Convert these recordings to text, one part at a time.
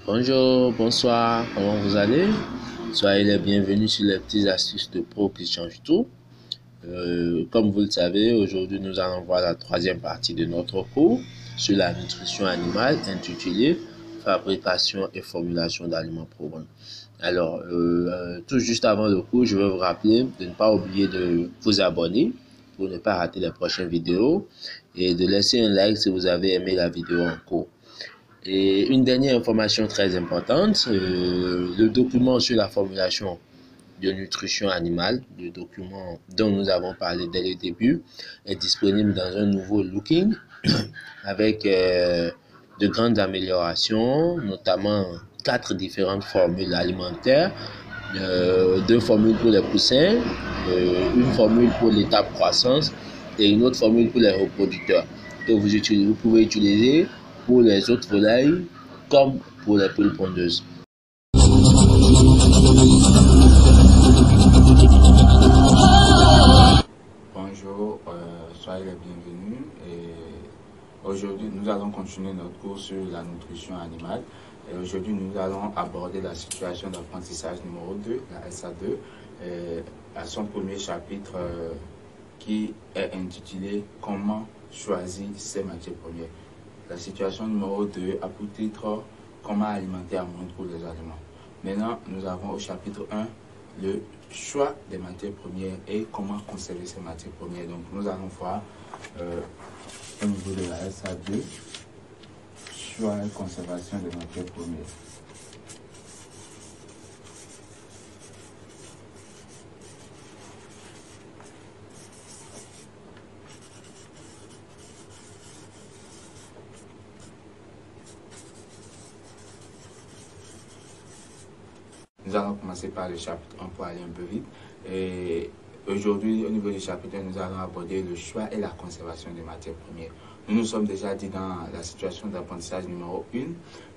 Bonjour, bonsoir, comment vous allez? Soyez les bienvenus sur les petites astuces de pro qui changent tout. Comme vous le savez, aujourd'hui nous allons voir la troisième partie de notre cours sur la nutrition animale intitulée Fabrication et formulation d'aliments probants. Alors, tout juste avant le cours, je veux vous rappeler de ne pas oublier de vous abonner pour ne pas rater les prochaines vidéos et de laisser un like si vous avez aimé la vidéo en cours. Et une dernière information très importante, le document sur la formulation de nutrition animale, le document dont nous avons parlé dès le début, est disponible dans un nouveau looking avec de grandes améliorations, notamment 4 différentes formules alimentaires, 2 formules pour les poussins, une formule pour l'étape croissance et une autre formule pour les reproducteurs que vous pouvez utiliser pour les autres volailles comme pour les poules pondeuses. Bonjour, soyez les bienvenus. Aujourd'hui, nous allons continuer notre cours sur la nutrition animale. Et aujourd'hui, nous allons aborder la situation d'apprentissage numéro 2, la SA2, à son premier chapitre qui est intitulé « Comment choisir ses matières premières ». La situation numéro 2 a pour titre « Comment alimenter à monde pour les aliments ». Maintenant, nous avons au chapitre 1 le choix des matières premières et comment conserver ces matières premières. Donc, nous allons voir au niveau de la SA2, choix et conservation des matières premières. Nous allons commencer par le chapitre 1 pour aller un peu vite. Et aujourd'hui, au niveau du chapitre 1, nous allons aborder le choix et la conservation des matières premières. Nous nous sommes déjà dit dans la situation d'apprentissage numéro 1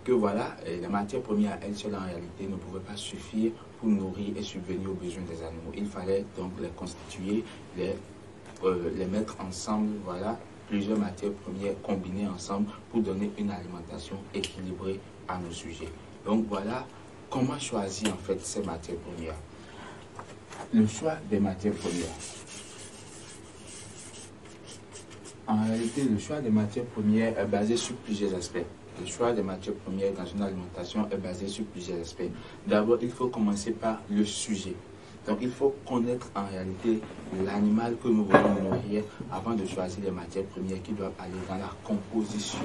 que voilà, les matières premières à elles seules en réalité ne pouvaient pas suffire pour nourrir et subvenir aux besoins des animaux. Il fallait donc les constituer, les mettre ensemble, voilà, plusieurs matières premières combinées ensemble pour donner une alimentation équilibrée à nos sujets. Donc voilà. Comment choisir en fait ces matières premières? Le choix des matières premières. En réalité, le choix des matières premières est basé sur plusieurs aspects. Le choix des matières premières dans une alimentation est basé sur plusieurs aspects. D'abord, il faut commencer par le sujet. Donc, il faut connaître en réalité l'animal que nous voulons nourrir avant de choisir les matières premières qui doivent aller dans la composition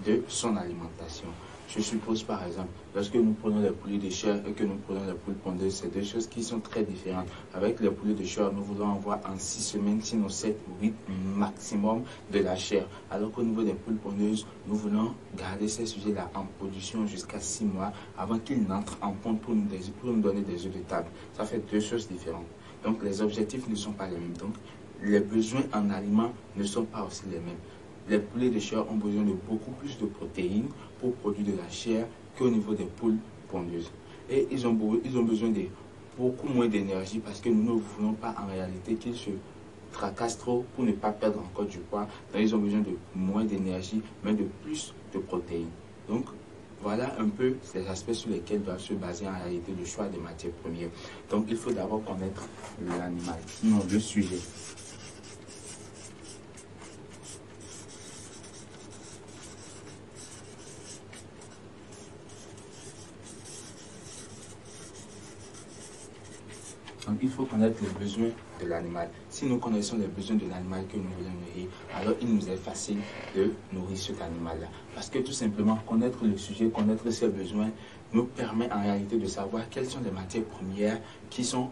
de son alimentation. Je suppose par exemple, lorsque nous prenons les poulets de chair et que nous prenons les poules pondeuses, c'est deux choses qui sont très différentes. Avec les poulets de chair, nous voulons avoir en 6 semaines, sinon 7 ou 8 maximum de la chair. Alors qu'au niveau des poules pondeuses, nous voulons garder ces sujets-là en production jusqu'à 6 mois avant qu'ils n'entrent en ponte pour nous donner des œufs de table. Ça fait deux choses différentes. Donc les objectifs ne sont pas les mêmes. Donc les besoins en aliments ne sont pas aussi les mêmes. Les poulets de chair ont besoin de beaucoup plus de protéines pour produire de la chair qu'au niveau des poules pondeuses. Et ils ont besoin de beaucoup moins d'énergie parce que nous ne voulons pas en réalité qu'ils se tracassent trop pour ne pas perdre encore du poids. Donc ils ont besoin de moins d'énergie, mais de plus de protéines. Donc voilà un peu les aspects sur lesquels doivent se baser en réalité le choix des matières premières. Donc il faut d'abord connaître l'animal, non le sujet. Donc, il faut connaître les besoins de l'animal. Si nous connaissons les besoins de l'animal que nous voulons nourrir, alors il nous est facile de nourrir cet animal-là. Parce que tout simplement, connaître le sujet, connaître ses besoins, nous permet en réalité de savoir quelles sont les matières premières qui sont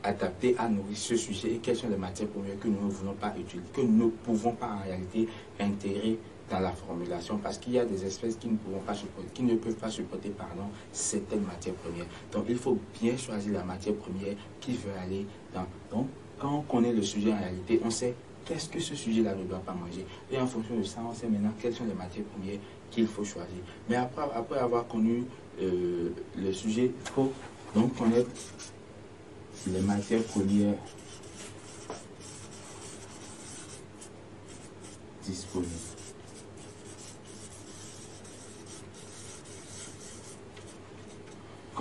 adaptées à nourrir ce sujet et quelles sont les matières premières que nous ne voulons pas utiliser, que nous ne pouvons pas en réalité intégrer dans la formulation parce qu'il y a des espèces qui ne peuvent pas supporter certaines matières premières. Donc il faut bien choisir la matière première qui veut aller dans. Donc quand on connaît le sujet en réalité, on sait qu'est-ce que ce sujet-là ne doit pas manger. Et en fonction de ça, on sait maintenant quelles sont les matières premières qu'il faut choisir. Mais après avoir connu le sujet, il faut donc connaître les matières premières disponibles.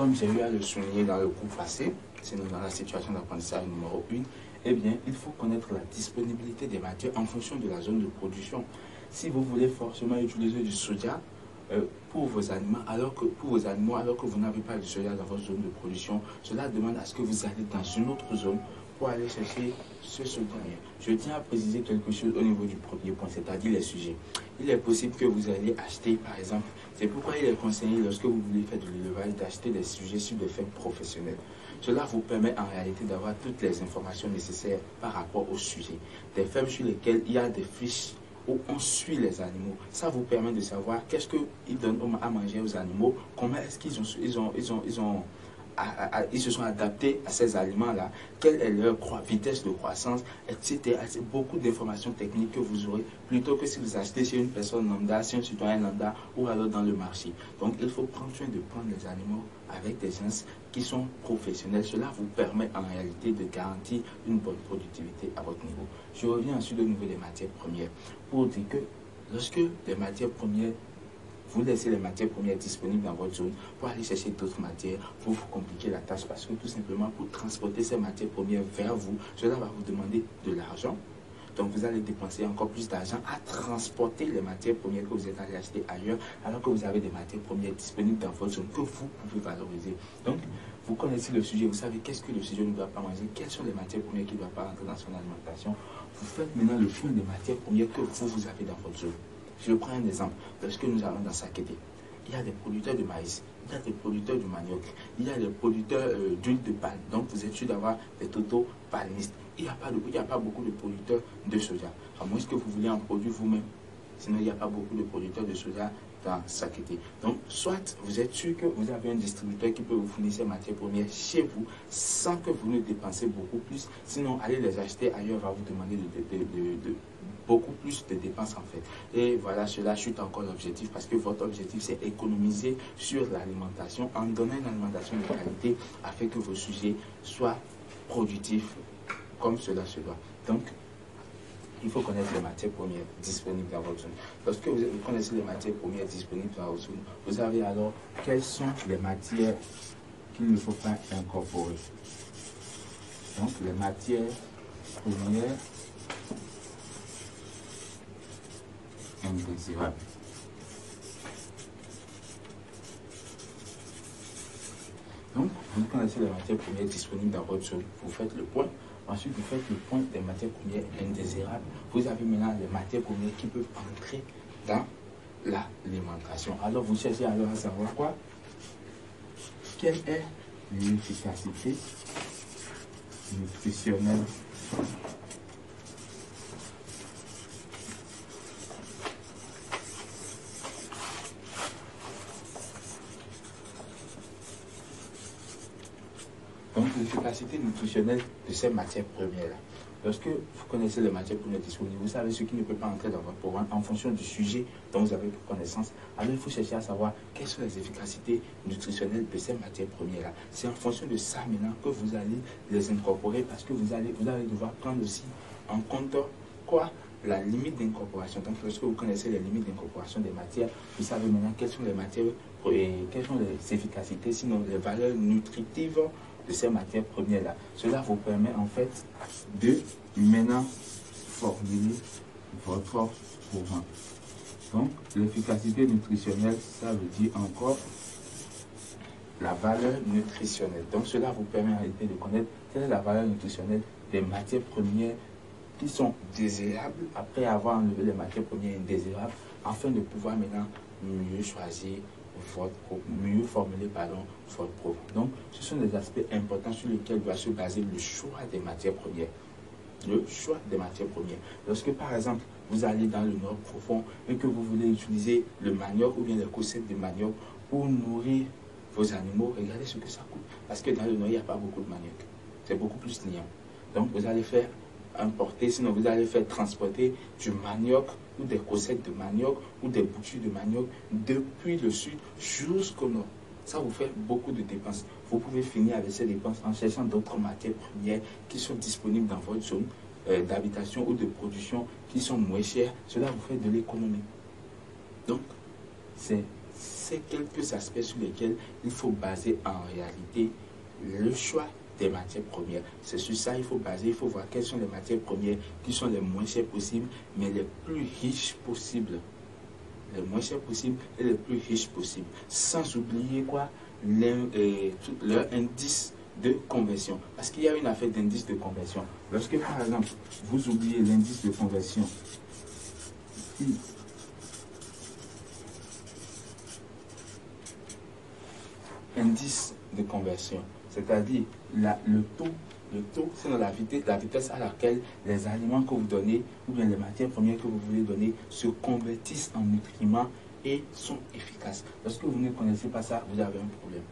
comme j'ai eu à le souligner dans le cours passé, sinon dans la situation d'apprentissage numéro 1, eh bien, il faut connaître la disponibilité des matières en fonction de la zone de production. Si vous voulez forcément utiliser du soja pour vos animaux, alors que vous n'avez pas de soja dans votre zone de production, cela demande à ce que vous allez dans une autre zone pour aller chercher ce soja. Je tiens à préciser quelque chose au niveau du premier point, c'est-à-dire les sujets. Il est possible que vous alliez acheter, par exemple, c'est pourquoi il est conseillé, lorsque vous voulez faire de l'élevage, d'acheter des sujets sur des fermes professionnelles. Cela vous permet en réalité d'avoir toutes les informations nécessaires par rapport au sujet. Des fermes sur lesquelles il y a des fiches où on suit les animaux. Ça vous permet de savoir qu'est-ce qu'ils donnent à manger aux animaux, comment est-ce qu'ils se sont adaptés à ces aliments-là, quelle est leur vitesse de croissance, etc. C'est beaucoup d'informations techniques que vous aurez, plutôt que si vous achetez chez une personne lambda, chez un citoyen lambda, ou alors dans le marché. Donc il faut prendre soin de prendre les animaux avec des gens qui sont professionnels. Cela vous permet en réalité de garantir une bonne productivité à votre niveau. Je reviens ensuite au niveau des matières premières, pour dire que lorsque les matières premières, vous laissez les matières premières disponibles dans votre zone pour aller chercher d'autres matières, pour vous compliquer la tâche, parce que tout simplement pour transporter ces matières premières vers vous, cela va vous demander de l'argent. Donc vous allez dépenser encore plus d'argent à transporter les matières premières que vous êtes allé acheter ailleurs, alors que vous avez des matières premières disponibles dans votre zone que vous pouvez valoriser. Donc vous connaissez le sujet, vous savez qu'est-ce que le sujet ne doit pas manger, quelles sont les matières premières qui ne doivent pas rentrer dans son alimentation. Vous faites maintenant le choix des matières premières que vous avez dans votre zone. Je prends un exemple. Lorsque nous allons dans Sakété, il y a des producteurs de maïs, il y a des producteurs de manioc, il y a des producteurs d'huile de palme. Donc vous êtes sûr d'avoir des totaux palmistes. Il n'y a pas beaucoup de producteurs de soja. À moins que vous voulez en produire vous-même. Sinon, il n'y a pas beaucoup de producteurs de soja dans Sakété. Donc, soit vous êtes sûr que vous avez un distributeur qui peut vous fournir ces matières premières chez vous sans que vous ne dépensez beaucoup plus. Sinon, aller les acheter ailleurs va vous demander beaucoup plus de dépenses en fait. Et voilà, cela chute encore l'objectif parce que votre objectif c'est économiser sur l'alimentation en donnant une alimentation de qualité afin que vos sujets soient productifs comme cela se doit. Donc, il faut connaître les matières premières disponibles dans votre zone. Lorsque vous connaissez les matières premières disponibles dans votre zone, vous savez alors quelles sont les matières qu'il ne faut pas incorporer. Donc, les matières premières indésirables. Donc, vous connaissez les matières premières disponibles dans votre zone, vous faites le point. Ensuite, vous faites le point des matières premières indésirables. Vous avez maintenant les matières premières qui peuvent entrer dans l'alimentation. Alors, vous cherchez alors à savoir quoi? Quelle est l'efficacité nutritionnelle l'efficacité nutritionnelle de ces matières premières-là. Lorsque vous connaissez les matières premières disponibles, vous savez ce qui ne peut pas entrer dans votre programme en fonction du sujet dont vous avez connaissance. Alors il faut chercher à savoir quelles sont les efficacités nutritionnelles de ces matières premières-là. C'est en fonction de ça maintenant que vous allez les incorporer parce que vous allez devoir prendre aussi en compte quoi? La limite d'incorporation. Donc lorsque vous connaissez les limites d'incorporation des matières, vous savez maintenant quelles sont les matières et quelles sont les efficacités, sinon les valeurs nutritives de ces matières premières-là. Cela vous permet en fait de maintenant formuler votre programme. Donc, l'efficacité nutritionnelle, ça veut dire encore la valeur nutritionnelle. Donc, cela vous permet en réalité de connaître quelle est la valeur nutritionnelle des matières premières qui sont désirables après avoir enlevé les matières premières indésirables afin de pouvoir maintenant mieux choisir mieux formuler votre programme. Donc, ce sont des aspects importants sur lesquels doit se baser le choix des matières premières. Le choix des matières premières. Lorsque, par exemple, vous allez dans le nord profond et que vous voulez utiliser le manioc ou bien les coussettes de manioc pour nourrir vos animaux, regardez ce que ça coûte. Parce que dans le nord, il n'y a pas beaucoup de manioc. C'est beaucoup plus liant. Donc, vous allez faire importer, sinon vous allez faire transporter du manioc ou des coussettes de manioc ou des boutures de manioc depuis le sud jusqu'au nord. Ça vous fait beaucoup de dépenses. Vous pouvez finir avec ces dépenses en cherchant d'autres matières premières qui sont disponibles dans votre zone d'habitation ou de production qui sont moins chères. Cela vous fait de l'économie. Donc, c'est c'est quelques aspects sur lesquels il faut baser en réalité le choix des matières premières. C'est sur ça qu'il faut baser, il faut voir quelles sont les matières premières qui sont les moins chères possibles, mais les plus riches possibles. Les moins chères possibles et les plus riches possibles. Sans oublier quoi? Leur indice de conversion. Parce qu'il y a une affaire d'indice de conversion. Lorsque par exemple, vous oubliez l'indice de conversion, indice de conversion, c'est-à-dire le taux, c'est la vitesse à laquelle les aliments que vous donnez, ou bien les matières premières que vous voulez donner, se convertissent en nutriments et sont efficaces. Lorsque vous ne connaissez pas ça, vous avez un problème.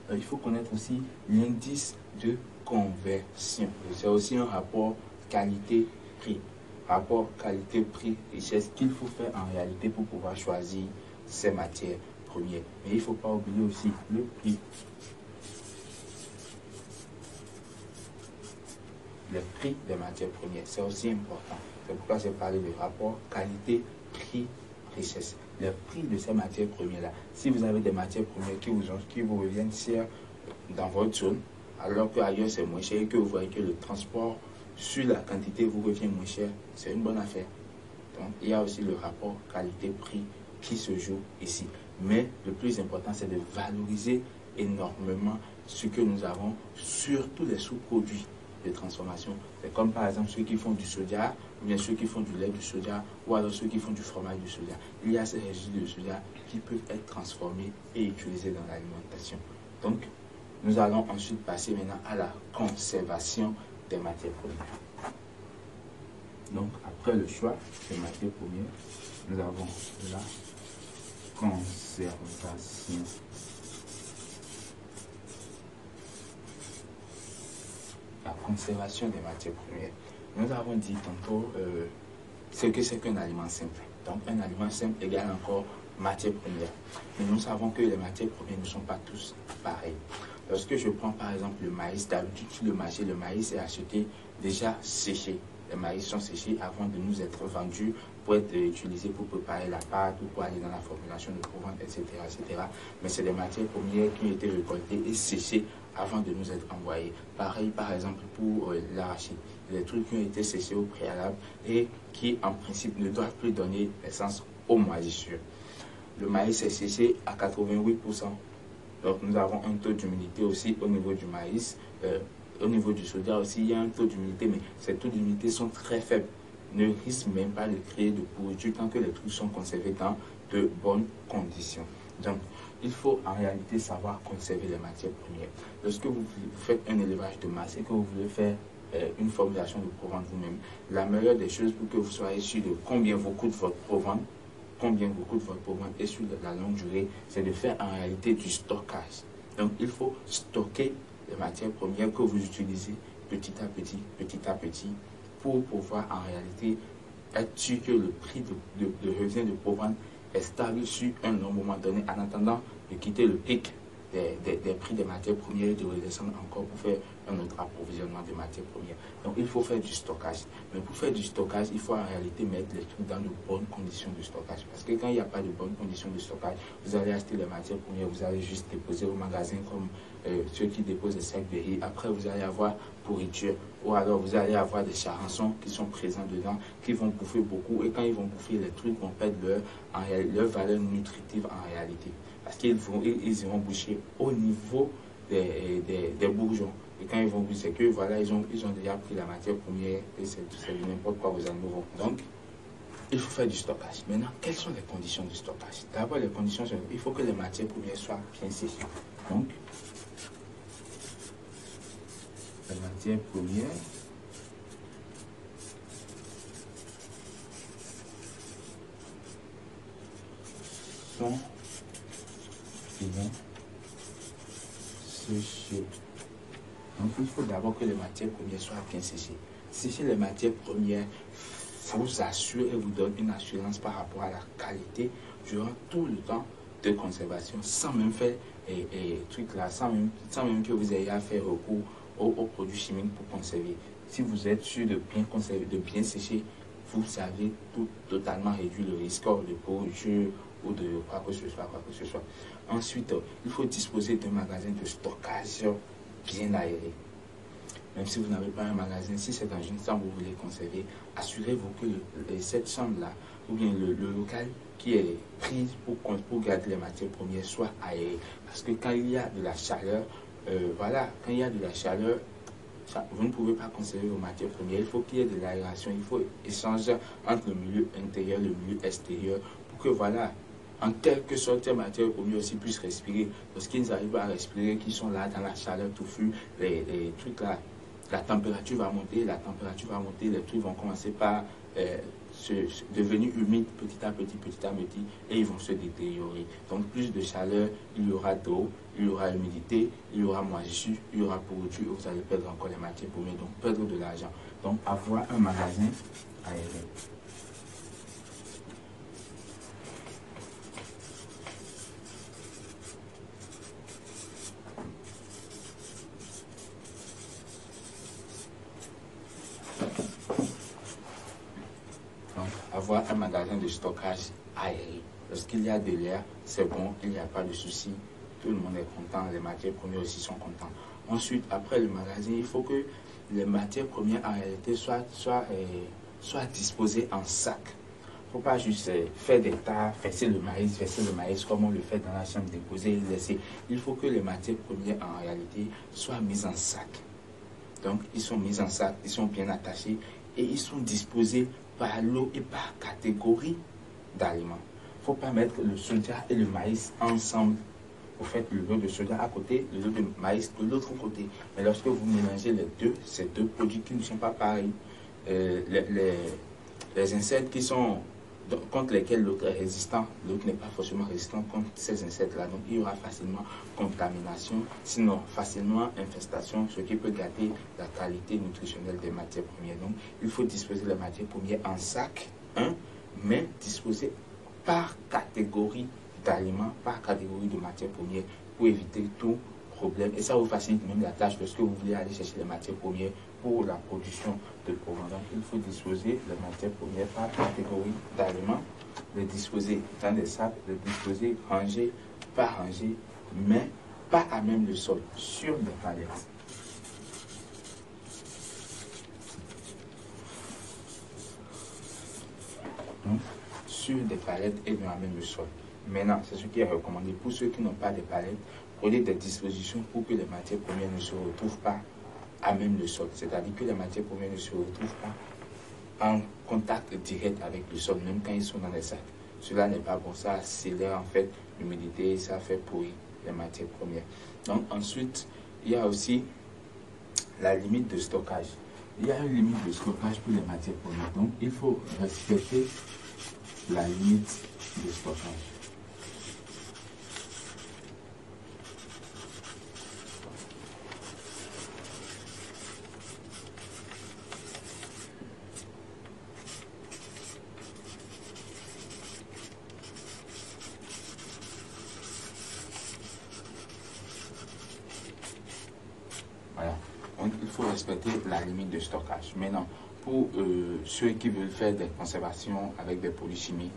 Alors, il faut connaître aussi l'indice de conversion. C'est aussi un rapport qualité-prix. Rapport qualité-prix-richesse qu'il faut faire en réalité pour pouvoir choisir ces matières premières. Mais il ne faut pas oublier aussi le prix. Le prix des matières premières, c'est aussi important. C'est pourquoi j'ai parlé de rapport qualité-prix-richesse. Le prix de ces matières premières-là. Si vous avez des matières premières qui vous reviennent chères dans votre zone, alors qu'ailleurs c'est moins cher et que vous voyez que le transport sur la quantité vous revient moins cher, c'est une bonne affaire. Donc il y a aussi le rapport qualité-prix qui se joue ici. Mais le plus important, c'est de valoriser énormément ce que nous avons, surtout les sous-produits de transformation. C'est comme par exemple ceux qui font du soja, ou bien ceux qui font du lait de soja, ou alors ceux qui font du fromage de soja. Il y a ces résidus de soja qui peuvent être transformés et utilisés dans l'alimentation. Donc, nous allons ensuite passer maintenant à la conservation des matières premières. Donc, après le choix des matières premières, nous avons la conservation. La conservation des matières premières. Nous avons dit tantôt ce que c'est qu'un aliment simple. Donc, un aliment simple égale encore matière première. Mais nous savons que les matières premières ne sont pas tous pareilles. Lorsque je prends par exemple le maïs, d'habitude sur le marché, le maïs est acheté déjà séché. Les maïs sont séchés avant de nous être vendus pour être utilisés pour préparer la pâte ou pour aller dans la formulation de provence, etc., etc. Mais c'est des matières premières qui ont été récoltées et séchées avant de nous être envoyées. Pareil, par exemple, pour l'arachide. Les trucs qui ont été séchés au préalable et qui, en principe, ne doivent plus donner naissance aux moisissures. Le maïs est séché à 88%. Donc, nous avons un taux d'humidité aussi au niveau du maïs. Au niveau du soja aussi, il y a un taux d'humidité, mais ces taux d'humidité sont très faibles. Ne risquent même pas de créer de pourriture tant que les trucs sont conservés dans de bonnes conditions. Donc, il faut en réalité savoir conserver les matières premières. Lorsque vous faites un élevage de masse et que vous voulez faire une formulation de provence vous-même, la meilleure des choses pour que vous soyez sûr de combien vous coûte votre provence, et sur la longue durée, c'est de faire en réalité du stockage. Donc, il faut stocker les matières premières que vous utilisez petit à petit, pour pouvoir en réalité être sûr que le prix de revient de provence est stable sur un long moment donné, en attendant de quitter le pic des prix des matières premières et de redescendre encore pour faire un autre approvisionnement de matières premières. Donc il faut faire du stockage. Mais pour faire du stockage, il faut en réalité mettre les trucs dans de bonnes conditions de stockage. Parce que quand il n'y a pas de bonnes conditions de stockage, vous allez acheter les matières premières, vous allez juste déposer au magasin comme ceux qui déposent des sacs de riz. Après, vous allez avoir pourriture. Ou alors vous allez avoir des charançons qui sont présents dedans, qui vont bouffer beaucoup. Et quand ils vont bouffer, les trucs vont perdre leur valeur nutritive en réalité. Parce qu'ils iront boucher au niveau des bourgeons. Et quand ils vont boucher, c'est que voilà, ils ont déjà pris la matière première et c'est n'importe quoi, vos animaux vont. Donc, il faut faire du stockage. Maintenant, quelles sont les conditions du stockage? D'abord, les conditions, il faut que les matières premières soient bien séchées. Donc, les matières premières sont bien séchées. Donc, il faut d'abord que les matières premières soient bien séchées. Sécher les matières premières vous assure et vous donne une assurance par rapport à la qualité durant tout le temps de conservation, sans même faire trucs là, sans même que vous ayez à faire recours aux produits chimiques pour conserver. Si vous êtes sûr de bien conserver, de bien sécher, vous savez totalement réduire le risque de pourriture ou de quoi que ce soit. Ensuite, il faut disposer d'un magasin de stockage bien aéré. Même si vous n'avez pas un magasin, si c'est dans une chambre où vous voulez conserver, assurez-vous que cette chambre-là, ou bien le local qui est pris pour garder les matières premières soit aéré. Parce que quand il y a de la chaleur, quand il y a de la chaleur, vous ne pouvez pas conserver vos matières premières. Il faut qu'il y ait de l'aération, il faut échanger entre le milieu intérieur et le milieu extérieur pour que en quelque sorte, ces matières premières aussi puissent respirer. Parce qu'ils arrivent à respirer, qu'ils sont là dans la chaleur touffue, les trucs là, la température va monter, les trucs vont commencer par devenir humides petit à petit, et ils vont se détériorer. Donc plus de chaleur, il y aura d'eau, il y aura humidité, il y aura moisissure, il y aura pourriture, vous allez perdre encore les matières premières, donc perdre de l'argent. Donc avoir un magasin aéré. Avoir un magasin de stockage aéré. Lorsqu'il y a de l'air, c'est bon, il n'y a pas de souci, tout le monde est content, les matières premières aussi sont contents. Ensuite, après le magasin, il faut que les matières premières en réalité soient disposées en sac. Il ne faut pas juste faire des tas, verser le maïs comme on le fait dans la chambre déposée et laisser. Il faut que les matières premières en réalité soient mises en sac. Donc, ils sont mis en sac, ils sont bien attachés et ils sont disposés par lot et par catégorie d'aliments. Il ne faut pas mettre le soja et le maïs ensemble. Vous faites le lot de soja à côté, le lot de maïs de l'autre côté. Mais lorsque vous mélangez les deux, ces deux produits qui ne sont pas pareils, les insectes qui sont contre lesquels l'autre est résistant, l'autre n'est pas forcément résistant contre ces insectes-là. Donc il y aura facilement contamination, sinon facilement infestation, ce qui peut gâter la qualité nutritionnelle des matières premières. Donc il faut disposer les matières premières en sac, mais disposer par catégorie d'aliments, par catégorie de matières premières pour éviter tout problème. Et ça vous facilite même la tâche lorsque vous voulez aller chercher les matières premières pour la production de provence. Donc il faut disposer les matières premières par catégorie d'aliments, les disposer dans des sacs, les disposer rangés par rangés, mais pas à même le sol, sur des palettes. Sur des palettes et non à même le sol. Maintenant, c'est ce qui est recommandé. Pour ceux qui n'ont pas de palettes, prenez des dispositions pour que les matières premières ne se retrouvent pas à même le sol. C'est-à-dire que les matières premières ne se retrouvent pas en contact direct avec le sol, même quand ils sont dans les sacs. Cela n'est pas bon. Ça accélère en fait l'humidité et ça fait pourrir les matières premières. Donc ensuite, il y a aussi la limite de stockage. Il y a une limite de stockage pour les matières premières. Donc il faut respecter la limite de stockage. Voilà. Donc il faut respecter la limite de stockage. Maintenant, pour ceux qui veulent faire des conservations avec des produits chimiques,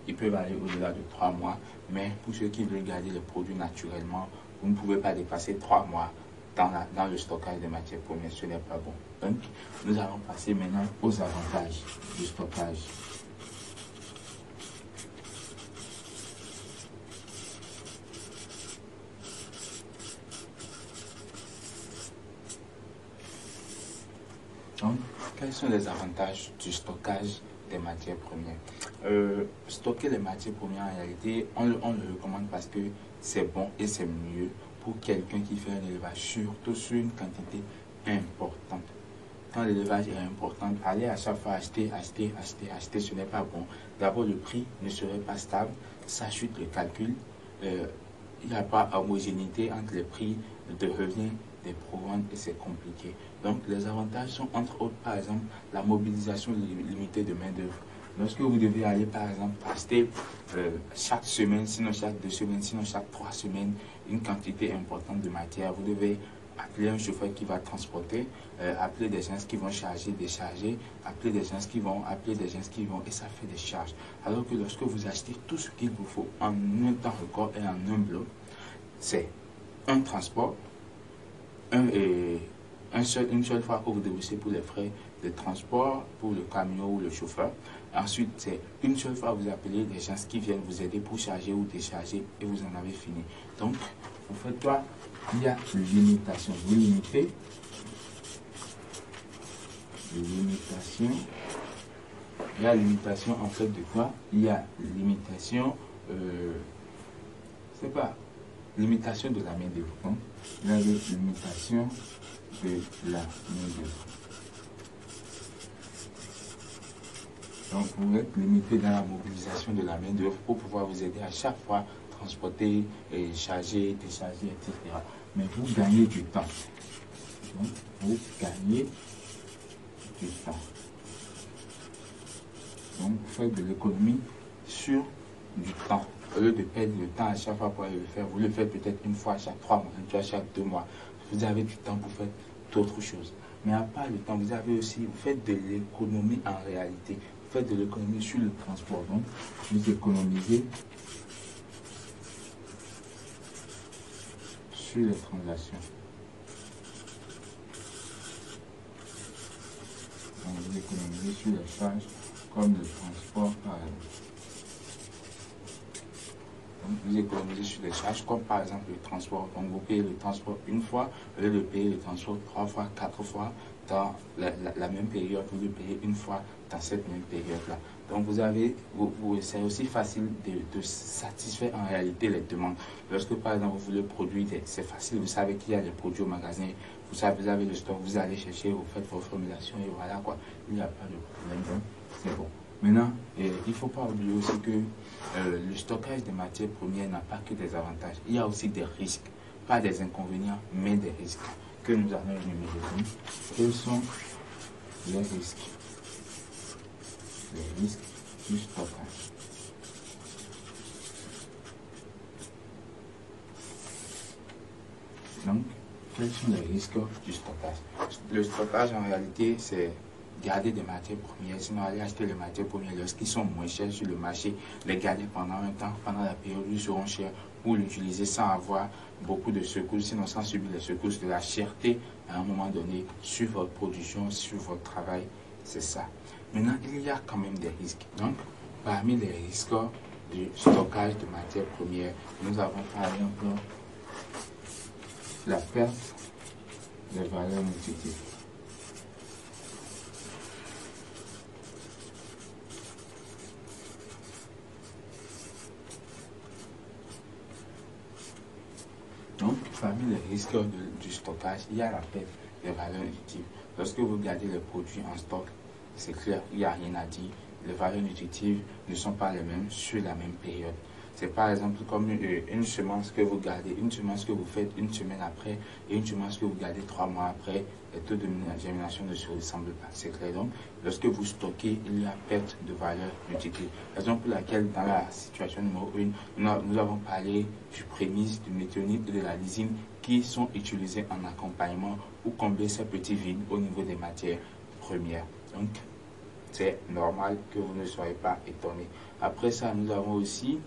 ils peuvent aller au-delà de 3 mois. Mais pour ceux qui veulent garder les produits naturellement, vous ne pouvez pas dépasser 3 mois dans le stockage des matières premières. Ce n'est pas bon. Donc, nous allons passer maintenant aux avantages du stockage. Donc, quels sont les avantages du stockage des matières premières? Stocker les matières premières, en réalité, on le recommande parce que c'est bon et c'est mieux pour quelqu'un qui fait un élevage, surtout sur une quantité importante. Quand l'élevage est important, aller à chaque fois acheter, ce n'est pas bon. D'abord, le prix ne serait pas stable, ça chute le calcul. Il n'y a pas homogénéité entre les prix de revient des programmes et c'est compliqué. Donc les avantages sont entre autres par exemple la mobilisation limitée de main d'œuvre. Lorsque vous devez aller par exemple acheter chaque semaine, sinon chaque 2 semaines, sinon chaque 3 semaines, une quantité importante de matière, vous devez appeler un chauffeur qui va transporter, appeler des gens qui vont charger, décharger, appeler des gens qui vont, appeler des gens qui vont, et ça fait des charges. Alors que lorsque vous achetez tout ce qu'il vous faut en un temps record et en un bloc, c'est un transport, une seule fois que vous déboursez pour les frais de transport, pour le camion ou le chauffeur. Ensuite, c'est une seule fois vous appelez des gens qui viennent vous aider pour charger ou décharger et vous en avez fini. Donc, vous faites quoi? Il y a limitation. Vous limitez. Limitation. Il y a limitation en fait de quoi? Il y a limitation, c'est pas, limitation de la main-d'œuvre. Hein? Il y a limitation de la main-d'œuvre. Donc, vous êtes limité dans la mobilisation de la main-d'œuvre pour pouvoir vous aider à chaque fois transporter, charger, décharger, etc. Mais vous gagnez du temps. Donc, vous gagnez du temps. Donc, vous faites de l'économie sur du temps. Au lieu de perdre le temps à chaque fois pour aller le faire, vous le faites peut-être une fois chaque 3 mois, une fois chaque 2 mois. Vous avez du temps pour faire d'autres choses. Mais à part le temps, vous avez aussi, vous faites de l'économie en réalité. Vous faites de l'économie sur le transport. Donc, vous économisez sur les transactions. Donc, vous économisez sur les charges comme le transport par exemple. Donc, vous économisez sur les charges comme par exemple le transport. Donc, vous payez le transport une fois, au lieu de payer le transport 3 fois, 4 fois dans la même période, vous le payez une fois dans cette même période-là. Donc, c'est aussi facile de satisfaire en réalité les demandes. Lorsque par exemple vous voulez produire, c'est facile, vous savez qu'il y a des produits au magasin, vous avez le stock, vous allez chercher, vous faites vos formulations et voilà quoi. Il n'y a pas de problème, donc c'est bon. Maintenant, il ne faut pas oublier aussi que le stockage des matières premières n'a pas que des avantages. Il y a aussi des risques, pas des inconvénients, mais des risques que nous allons énumérer. Quels sont les risques? Les risques du stockage. Donc, quels sont les risques du stockage? Le stockage, en réalité, c'est garder des matières premières, sinon aller acheter les matières premières lorsqu'ils sont moins chers sur le marché, les garder pendant un temps, pendant la période où ils seront chers, pour l'utiliser sans avoir beaucoup de secousses, sinon sans subir les secousses de la cherté à un moment donné sur votre production, sur votre travail, c'est ça. Maintenant, il y a quand même des risques. Donc, parmi les risques du stockage de matières premières, nous avons par exemple la perte des valeurs nutritives. Donc, parmi les risques du stockage, il y a la perte des valeurs nutritives. Lorsque vous gardez les produits en stock, c'est clair, il n'y a rien à dire. Les valeurs nutritives ne sont pas les mêmes sur la même période. C'est par exemple comme une semence que vous gardez, une semence que vous faites une semaine après et une semence que vous gardez 3 mois après. Les taux de germination ne se ressemblent pas. C'est clair. Donc, lorsque vous stockez, il y a perte de valeur nutritive. Raison pour laquelle, dans la situation numéro 1, nous avons parlé du prémisse, du méthionite et de la lysine qui sont utilisés en accompagnement pour combler ces petits vides au niveau des matières premières. Donc, c'est normal que vous ne soyez pas étonnés. Après ça, nous avons aussi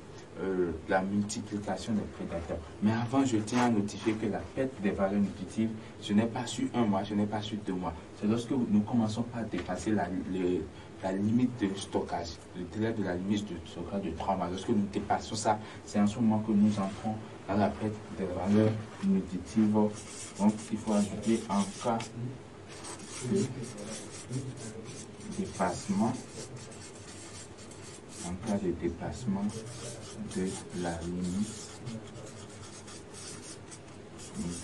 la multiplication des prédateurs. Mais avant, je tiens à notifier que la perte des valeurs nutritives, ce n'est pas sur 1 mois, ce n'est pas sur 2 mois. C'est lorsque nous commençons par dépasser la limite de stockage, le délai de la limite de stockage de 3 mois. Lorsque nous dépassons ça, c'est en ce moment que nous entrons dans la perte des valeurs nutritives. Donc, il faut ajouter en cas de dépassement, en cas de dépassement de la limite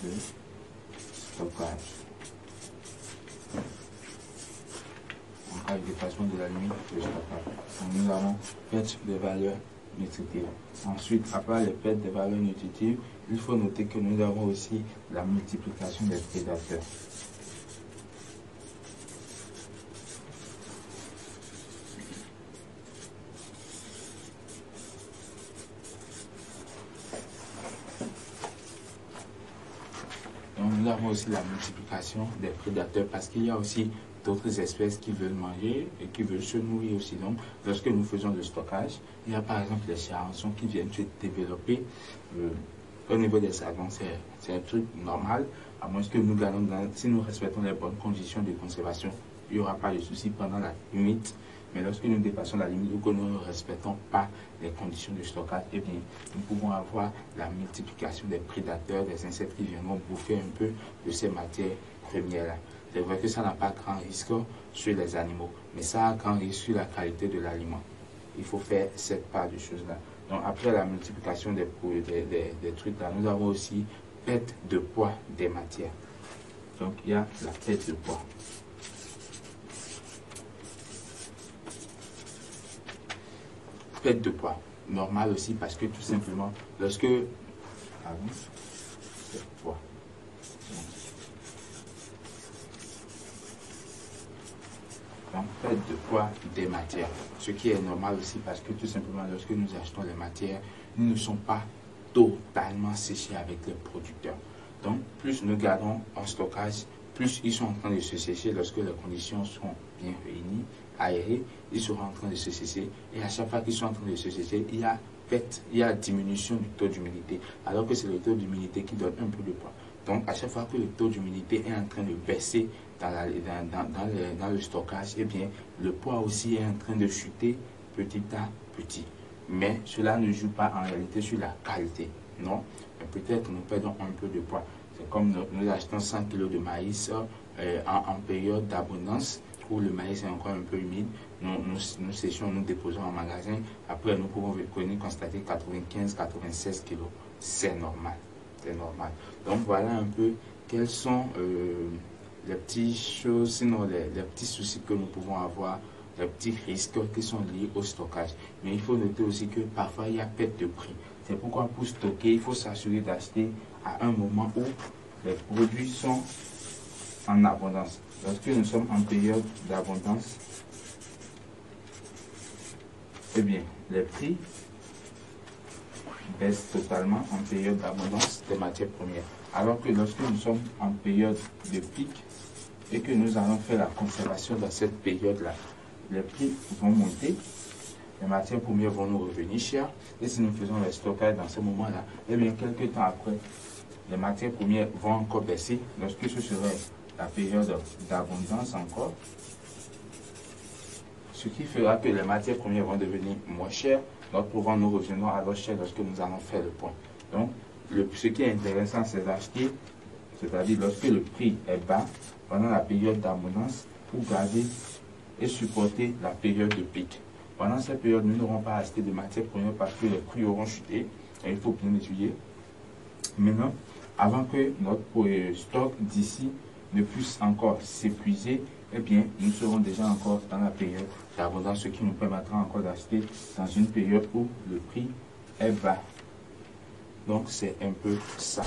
de stockage. En cas de dépassement de la limite de stockage. Donc, nous avons perte de valeurs nutritives. Ensuite, après les pertes de valeurs nutritives, il faut noter que nous avons aussi la multiplication des prédateurs. nous avons aussi la multiplication des prédateurs parce qu'il y a aussi d'autres espèces qui veulent manger et qui veulent se nourrir aussi. Donc, lorsque nous faisons le stockage, il y a par exemple les charançons qui viennent se développer au niveau des sacs. Donc, c'est un truc normal, à moins que nous gardons, si nous respectons les bonnes conditions de conservation, il n'y aura pas de souci pendant la limite. Mais lorsque nous dépassons la limite ou que nous ne respectons pas les conditions de stockage, eh bien, nous pouvons avoir la multiplication des prédateurs, des insectes qui viendront bouffer un peu de ces matières premières-là. C'est vrai que ça n'a pas grand risque sur les animaux, mais ça a grand risque sur la qualité de l'aliment. Il faut faire cette part de choses-là. Donc, après la multiplication des trucs-là, nous avons aussi perte de poids des matières. Donc, il y a la perte de poids. Perte de poids. Normal aussi parce que tout simplement, lorsque... poids. Donc, perte de poids des matières. Ce qui est normal aussi parce que tout simplement, lorsque nous achetons les matières, nous ne sommes pas totalement séchés avec les producteurs. Donc, plus nous gardons en stockage, plus ils sont en train de se sécher lorsque les conditions sont bien réunies, aérées, ils seront en train de se sécher. Et à chaque fois qu'ils sont en train de se sécher, il y a diminution du taux d'humidité, alors que c'est le taux d'humidité qui donne un peu de poids. Donc, à chaque fois que le taux d'humidité est en train de baisser dans le stockage, eh bien, le poids aussi est en train de chuter petit à petit. Mais cela ne joue pas en réalité sur la qualité, non. Mais peut-être nous perdons un peu de poids. C'est comme nous achetons 100 kg de maïs en période d'abondance, où le maïs est encore un peu humide. Nous séchons, nous déposons en magasin. Après, nous pouvons constater 95-96 kg. C'est normal. C'est normal. Donc, voilà un peu quelles sont les petites choses, sinon les petits soucis que nous pouvons avoir, les petits risques qui sont liés au stockage. Mais il faut noter aussi que parfois, il y a perte de prix. C'est pourquoi pour stocker, il faut s'assurer d'acheter à un moment où les produits sont en abondance. Lorsque nous sommes en période d'abondance, eh bien, les prix baissent totalement en période d'abondance des matières premières. Alors que lorsque nous sommes en période de pic et que nous allons faire la conservation dans cette période-là, les prix vont monter, les matières premières vont nous revenir chères. Et si nous faisons le stockage dans ce moment-là, eh bien, quelques temps après, les matières premières vont encore baisser. Lorsque ce serait la période d'abondance encore, ce qui fera que les matières premières vont devenir moins chères. Notre pouvoir nous reviendra alors cher lorsque nous allons faire le point. Donc, ce qui est intéressant, c'est d'acheter, c'est-à-dire lorsque le prix est bas, pendant la période d'abondance, pour garder et supporter la période de pic. Pendant cette période, nous n'aurons pas acheté de matières premières parce que les prix auront chuté. Et il faut bien étudier. Maintenant, avant que notre stock d'ici ne puisse encore s'épuiser, eh bien, nous serons déjà encore dans la période d'abondance, ce qui nous permettra encore d'acheter dans une période où le prix est bas. Donc, c'est un peu ça.